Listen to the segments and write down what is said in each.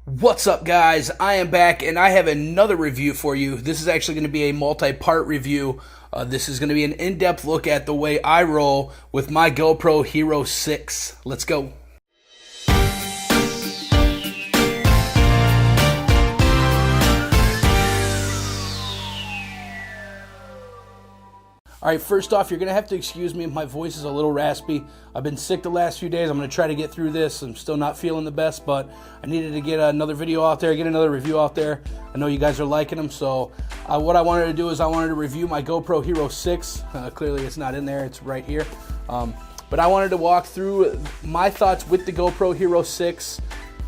What's up, guys? I am back and I have another review for you. This is actually going to be a multi-part review. This is going to be an in-depth look at the way I roll with my GoPro Hero 6. Let's go. All right, first off, you're going to have to excuse me if my voice is a little raspy. I've been sick the last few days. I'm going to try to get through this. I'm still not feeling the best, but I needed to get another video out there, get another review out there. I know you guys are liking them, so what I wanted to do is I wanted to review my GoPro Hero 6. Clearly, it's not in there. It's right here. But I wanted to walk through my thoughts with the GoPro Hero 6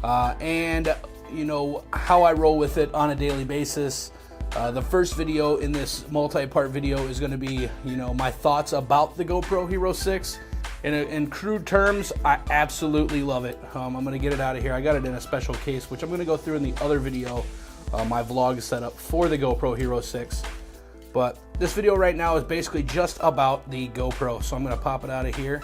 and, you know, how I roll with it on a daily basis. The first video in this multi-part video is going to be, you know, my thoughts about the GoPro Hero 6. In crude terms, I absolutely love it. I'm going to get it out of here. I got it in a special case, which I'm going to go through in the other video, my vlog setup for the GoPro Hero 6. But this video right now is basically just about the GoPro, so I'm going to pop it out of here.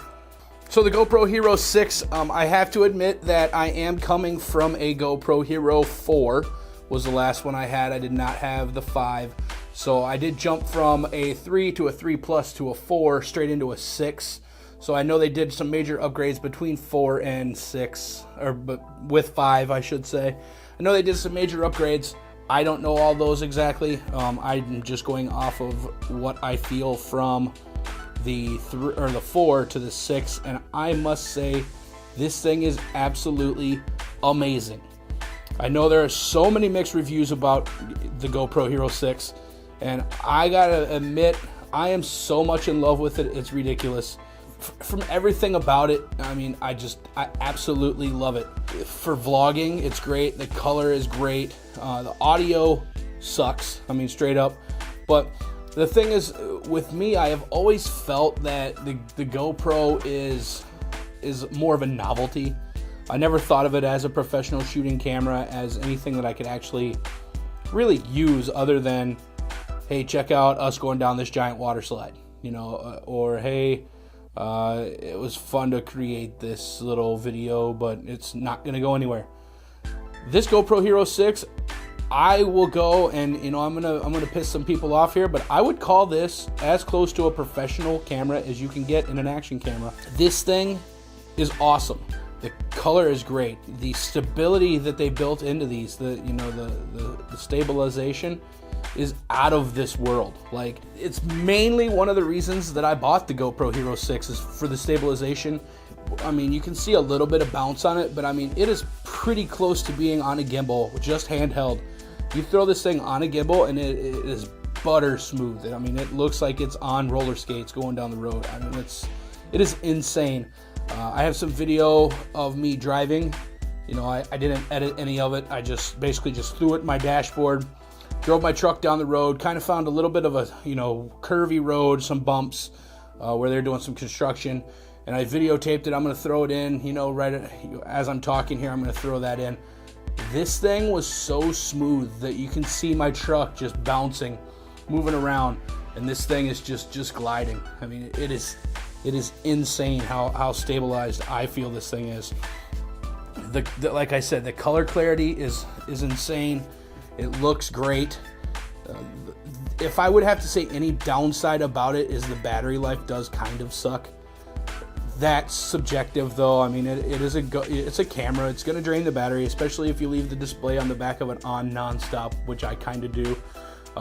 So the GoPro Hero 6, I have to admit that I am coming from a GoPro Hero 4. Was the last one I had. I did not have the 5. So I did jump from a 3 to a 3 plus to a 4 straight into a 6. So I know they did some major upgrades between 4 and 6, but with 5 I should say. I know they did some major upgrades. I don't know all those exactly. I'm just going off of what I feel from the 4 to the 6, and I must say this thing is absolutely amazing. I know there are so many mixed reviews about the GoPro Hero 6, and I gotta admit, I am so much in love with it, it's ridiculous. From everything about it, I mean, I absolutely love it. For vlogging, it's great, the color is great, the audio sucks, I mean, straight up. But the thing is, with me, I have always felt that the GoPro is more of a novelty. I never thought of it as a professional shooting camera, as anything that I could actually really use other than, hey, check out us going down this giant water slide, you know, or hey, it was fun to create this little video, but it's not going to go anywhere. This GoPro Hero 6, I will go and, you know, I'm gonna piss some people off here, but I would call this as close to a professional camera as you can get in an action camera. This thing is awesome. The color is great. The stability that they built into these, the stabilization is out of this world. Like, it's mainly one of the reasons that I bought the GoPro Hero 6 is for the stabilization. I mean, you can see a little bit of bounce on it, but I mean, it is pretty close to being on a gimbal, just handheld. You throw this thing on a gimbal and it is butter smooth. I mean, it looks like it's on roller skates going down the road. I mean, it is insane. I have some video of me driving. You know, I didn't edit any of it. I basically just threw it in my dashboard, drove my truck down the road, kind of found a little bit of a, you know, curvy road, some bumps where they're doing some construction, and I videotaped it. I'm going to throw it in, you know, as I'm talking here, I'm going to throw that in. This thing was so smooth that you can see my truck just bouncing, moving around, and this thing is just gliding. I mean, it is insane how stabilized I feel this thing is. Like I said, the color clarity is insane. It looks great. If I would have to say any downside about it is the battery life does kind of suck. That's subjective though. I mean, it's a camera. It's going to drain the battery, especially if you leave the display on the back of it on nonstop, which I kind of do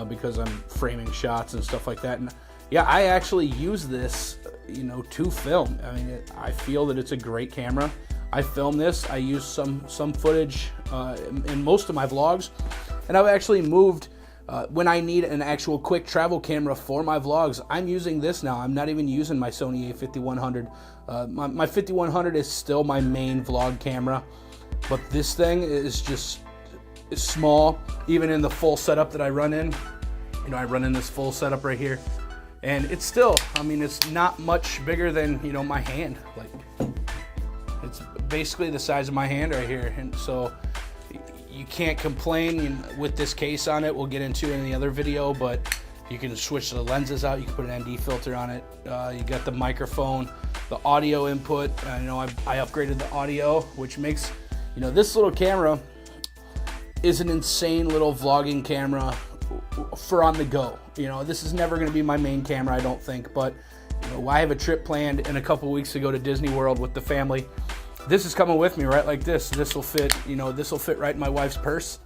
because I'm framing shots and stuff like that. And yeah, I actually use this, you know, to film. I mean, I feel that it's a great camera. I film this. I use some footage in most of my vlogs, and I've actually moved when I need an actual quick travel camera for my vlogs. I'm using this now. I'm not even using my Sony A5100. My 5100 is still my main vlog camera, but this thing is small. Even in the full setup that I run in, you know, I run in this full setup right here. And it's still, I mean, it's not much bigger than, you know, my hand. Like, it's basically the size of my hand right here. And so you can't complain with this case on it. We'll get into it in the other video, but you can switch the lenses out. You can put an ND filter on it. You got the microphone, the audio input. You know, I upgraded the audio, which makes, you know, this little camera, is an insane little vlogging camera for on the go. You know, this is never going to be my main camera, I don't think, but you know, I have a trip planned in a couple weeks to go to Disney World with the family. This is coming with me, right? Like this. This will fit, you know, this will fit right in my wife's purse.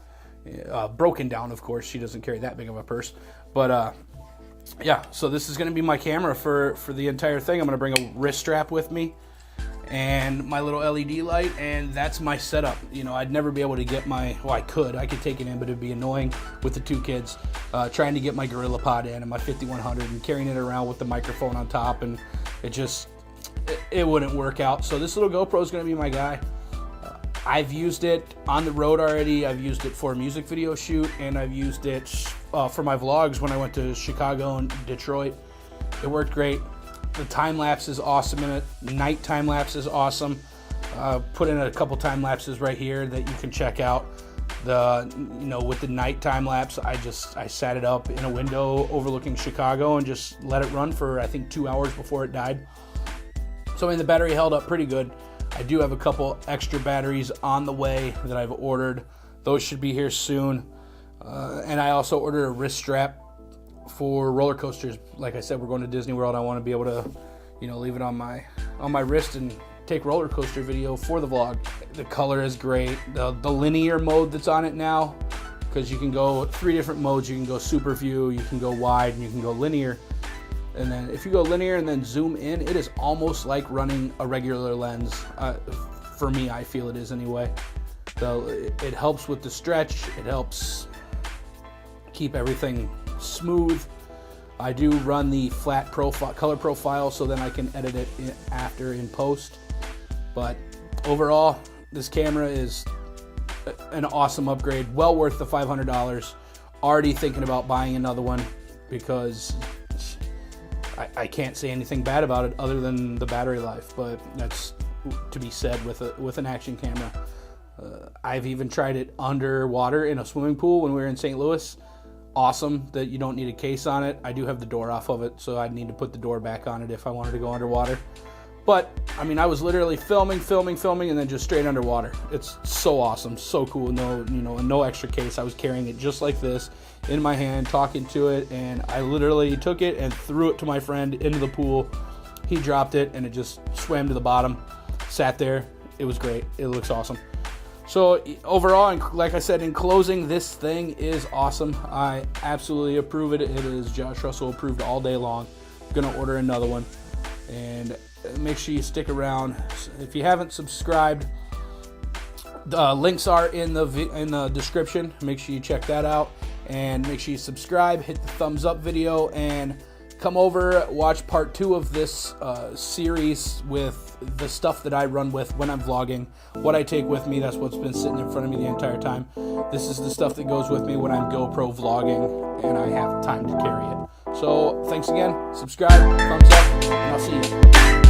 Broken down, of course. She doesn't carry that big of a purse. But yeah, so this is going to be my camera for the entire thing. I'm going to bring a wrist strap with me and my little LED light, and that's my setup. You know, I'd never be able to get my, well, I could take it in, but it'd be annoying with the two kids, trying to get my Gorilla Pod in and my 5100 and carrying it around with the microphone on top, and it wouldn't work out. So this little GoPro is going to be my guy. I've used it on the road already. I've used it for a music video shoot, and I've used it for my vlogs when I went to Chicago and Detroit. It worked great. The time lapse is awesome in it. Night time lapse is awesome. Put in a couple time lapses right here that you can check out. With the night time lapse, I sat it up in a window overlooking Chicago and just let it run for I think 2 hours before it died. So I mean, the battery held up pretty good. I do have a couple extra batteries on the way that I've ordered. Those should be here soon. And I also ordered a wrist strap for roller coasters. Like I said, we're going to Disney World. I want to be able to, you know, leave it on my wrist and take roller coaster video for the vlog. The color is great. The linear mode that's on it now, because you can go 3 different modes. You can go super view, you can go wide, and you can go linear. And then if you go linear and then zoom in, it is almost like running a regular lens. For me, I feel it is anyway. So it helps with the stretch. It helps keep everything smooth. I do run the flat color profile, so then I can edit it after in post. But overall, this camera is an awesome upgrade. Well worth the $500. Already thinking about buying another one because I can't say anything bad about it other than the battery life, but that's to be said with an action camera. I've even tried it underwater in a swimming pool when we were in St. Louis. Awesome that you don't need a case on it. I do have the door off of it, so I'd need to put the door back on it if I wanted to go underwater. But I mean, I was literally filming, and then just straight underwater. It's so awesome, so cool. No extra case. I was carrying it just like this in my hand, talking to it, and I literally took it and threw it to my friend into the pool. He dropped it, and it just swam to the bottom, sat there. It was great. It looks awesome. So overall, and like I said, in closing, this thing is awesome. I absolutely approve it. It is Josh Russell approved all day long. Gonna order another one, and make sure you stick around. If you haven't subscribed, the links are in the description. Make sure you check that out, and make sure you subscribe, hit the thumbs up video, and come over, watch part 2 of this series with the stuff that I run with when I'm vlogging, what I take with me. That's what's been sitting in front of me the entire time. This is the stuff that goes with me when I'm GoPro vlogging and I have time to carry it. So thanks again, subscribe, thumbs up, and I'll see you.